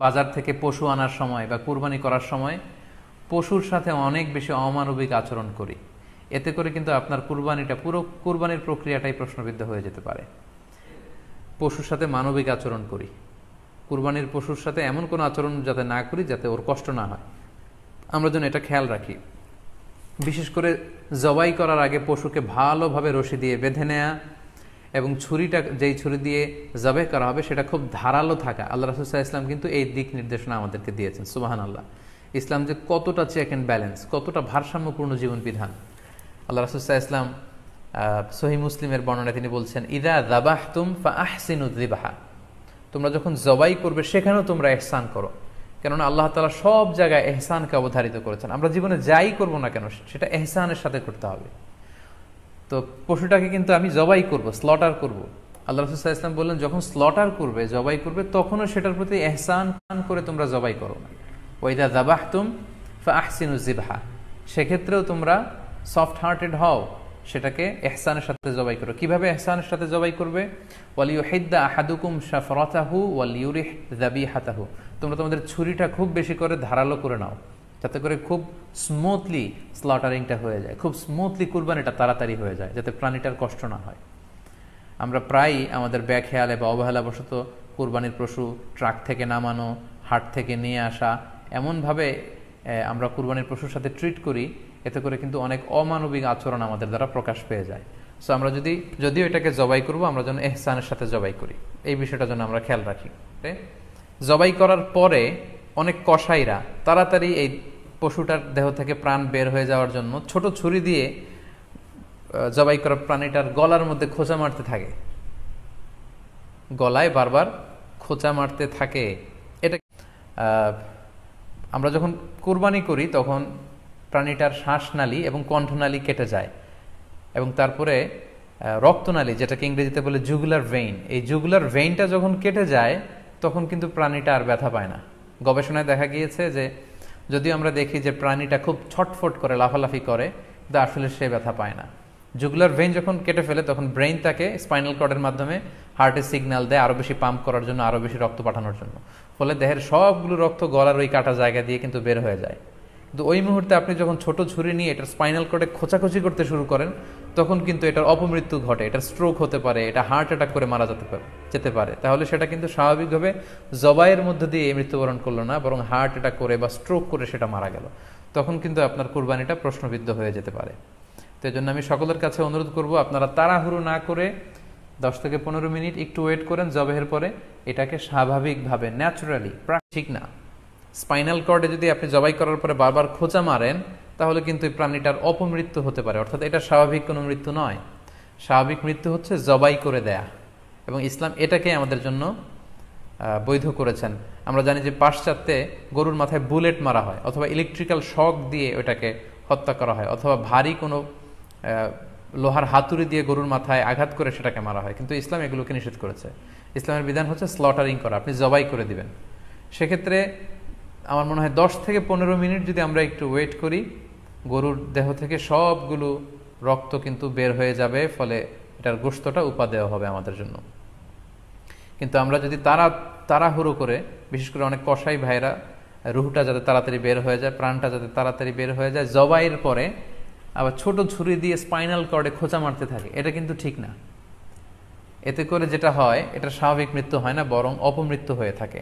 বাজার থেকে পশু আনার সময় বা কুরবানি করার সময় পশুর সাথে অনেক বেশি অমানবিক আচরণ করি, এতে করে কিন্তু আপনার কুরবানিটা, পুরো কুরবানির প্রক্রিয়াটাই প্রশ্নবিদ্ধ হয়ে যেতে পারে। পশুর সাথে মানবিক আচরণ করি, কুরবানির পশুর সাথে এমন কোনো আচরণ যাতে না করি যাতে ওর কষ্ট না হয়, আমরা যেন এটা খেয়াল রাখি। বিশেষ করে জবাই করার আগে পশুকে ভালোভাবে রশি দিয়ে বেঁধে নেয়া এবং ছুরিটা, যেই ছুরি দিয়ে জবাই করা হবে সেটা খুব ধারালো থাকা। আল্লাহ রাসূল সাল্লাল্লাহু আলাইহি ওয়াসাল্লাম কিন্তু এই দিক নির্দেশনা আমাদেরকে দিয়েছেন। সুবহানাল্লাহ, ইসলাম যে কতটা চেক অ্যান্ড ব্যালেন্স, কতটা ভারসাম্যপূর্ণ জীবন বিধান। আল্লাহ রাসূল সাল্লাল্লাহু আলাইহি ওয়াসাল্লাম সহিহ মুসলিমের বর্ণনায় তিনি বলছেন, ইযা যাবাহতুম ফাআহসিনু যিবহা, তোমরা যখন জবাই করবে সেখানেও তোমরা ইহসান করো। কেননা আল্লাহ তাআলা সব জায়গায় ইহসানকে অবধারিত করেছেন। আমরা জীবনে যাই করব না কেন সেটা ইহসানের সাথে করতে হবে। তো পশুটাকে কিন্তু আমি জবাই করব, স্লটার করব, আল্লাহ রাসূল সাল্লাল্লাহু আলাইহি ওয়াসাল্লাম বললেন যখন স্লটার করবে, জবাই করবে, তখনও সেটার প্রতি ইহসান করে তোমরা জবাই করো না। ওয়াইদা যাবাহতুম ফাআহসিনু যিবহা, সেক্ষেত্রেও তোমরা সফট হার্টেড হও, সেটাকে ইহসানের সাথে জবাই করো। কিভাবে ইহসানের সাথে জবাই করবে? ওয়ালিয়ুহিদ্দা আহাদুকুম শাফরাতাহু ওয়ালিয়ুরিহ যাবিহাতাহু, তোমরা তোমাদের ছুরিটা খুব বেশি করে ধারালো করে নাও, যাতে করে খুব স্মুথলি স্লটারিংটা হয়ে যায়, খুব স্মুথলি কুরবানিটা তাড়াতাড়ি হয়ে যায়, যাতে প্রাণীটার কষ্ট না হয়। আমরা প্রায়ই আমাদের বেখেয়ালে বা অবহেলাবশত কুরবানির পশু ট্রাক থেকে নামানো, হাট থেকে নিয়ে আসা, এমনভাবে আমরা কুরবানির পশুর সাথে ট্রিট করি, এতে করে কিন্তু অনেক অমানবিক আচরণ আমাদের দ্বারা প্রকাশ পেয়ে যায়। সো আমরা যদিও এটাকে জবাই করব, আমরা যেন ইহসানের সাথে জবাই করি, এই বিষয়টা যেন আমরা খেয়াল রাখি। জবাই করার পরে অনেক কসাইরা তাড়াতাড়ি এই পশুটার দেহ থেকে প্রাণ বের হয়ে যাওয়ার জন্য ছোট ছুরি দিয়ে জবাই করা প্রাণীটার গলার মধ্যে খোঁচা মারতে থাকে, গলায় বারবার খোঁচা মারতে থাকে। এটা আমরা যখন কুরবানি করি তখন প্রাণীটার শ্বাসনালী এবং কণ্ঠনালী কেটে যায় এবং তারপরে রক্তনালী, যেটাকে ইংরেজিতে বলে জুগুলার ভেইন, এই জুগুলার ভেইনটা যখন কেটে যায় তখন কিন্তু প্রাণীটা আর ব্যথা পায় না। গবেষণায় দেখা গিয়েছে যে যদিও আমরা দেখি যে প্রাণীটা খুব ছটফট করে, লাফালাফি করে, কিন্তু আসলে সে ব্যথা পায় না। জুগুলার ভেইন যখন কেটে ফেলে তখন ব্রেইন তাকে স্পাইনাল কর্ডের মাধ্যমে হার্টে সিগন্যাল দেয় আরও বেশি পাম্প করার জন্য, আরও বেশি রক্ত পাঠানোর জন্য। ফলে দেহের সবগুলো রক্ত গলার ওই কাটা জায়গা দিয়ে কিন্তু বের হয়ে যায়। কিন্তু ওই মুহূর্তে আপনি যখন ছোট ছুরি নিয়ে এটার স্পাইনাল কর্ডে খোঁচাখুচি করতে শুরু করেন তখন কিন্তু এটার অপমৃত্যু ঘটে, এটার স্ট্রোক হতে পারে, এটা হার্ট অ্যাটাক করে মারা যেতে পারে। তাহলে সেটা কিন্তু স্বাভাবিকভাবে জবাইয়ের মধ্যে দিয়ে মৃত্যুবরণ করলো না, বরং হার্ট অ্যাটাক করে বা স্ট্রোক করে সেটা মারা গেল। তখন কিন্তু আপনার কুরবানিটা প্রশ্নবিদ্ধ হয়ে যেতে পারে। তো এই জন্য আমি সকলের কাছে অনুরোধ করব, আপনারা তাড়াহুড়ো না করে 10 থেকে 15 মিনিট একটু ওয়েট করেন জবাইয়ের পরে, এটাকে স্বাভাবিকভাবে, ন্যাচুরালি, ঠিক না। স্পাইনাল কর্ডে যদি আপনি জবাই করার পরে বারবার খোঁচা মারেন তাহলে কিন্তু এই প্রাণীটার অপমৃত্যু হতে পারে, অর্থাৎ এটা স্বাভাবিক কোনো মৃত্যু নয়। স্বাভাবিক মৃত্যু হচ্ছে জবাই করে দেয়া, এবং ইসলাম এটাকে আমাদের জন্য বৈধ করেছেন। আমরা জানি যে পাশ্চাত্যে গরুর মাথায় বুলেট মারা হয়, অথবা ইলেকট্রিক্যাল শক দিয়ে ওটাকে হত্যা করা হয়, অথবা ভারী কোনো লোহার হাতুড়ি দিয়ে গরুর মাথায় আঘাত করে সেটাকে মারা হয়। কিন্তু ইসলাম এগুলোকে নিষেধ করেছে। ইসলামের বিধান হচ্ছে স্লটারিং করা, আপনি জবাই করে দিবেন। সেক্ষেত্রে আমার মনে হয় 10 থেকে 15 মিনিট যদি আমরা একটু ওয়েট করি, গরুর দেহ থেকে সবগুলো রক্ত কিন্তু বের হয়ে যাবে, ফলে এটার গোশতটা উপাদেয় হবে আমাদের জন্য। কিন্তু আমরা যদি তাড়াহুড়ো করে, বিশেষ করে অনেক কসাই ভাইরা রুহটা যাতে তাড়াতাড়ি বের হয়ে যায়, প্রাণটা যাতে তাড়াতাড়ি বের হয়ে যায়, জবাইয়ের পরে আবার ছোট ছুরি দিয়ে স্পাইনাল কর্ডে খোঁচা মারতে থাকে, এটা কিন্তু ঠিক না। এতে করে যেটা হয়, এটা স্বাভাবিক মৃত্যু হয় না, বরং অপমৃত্যু হয়ে থাকে।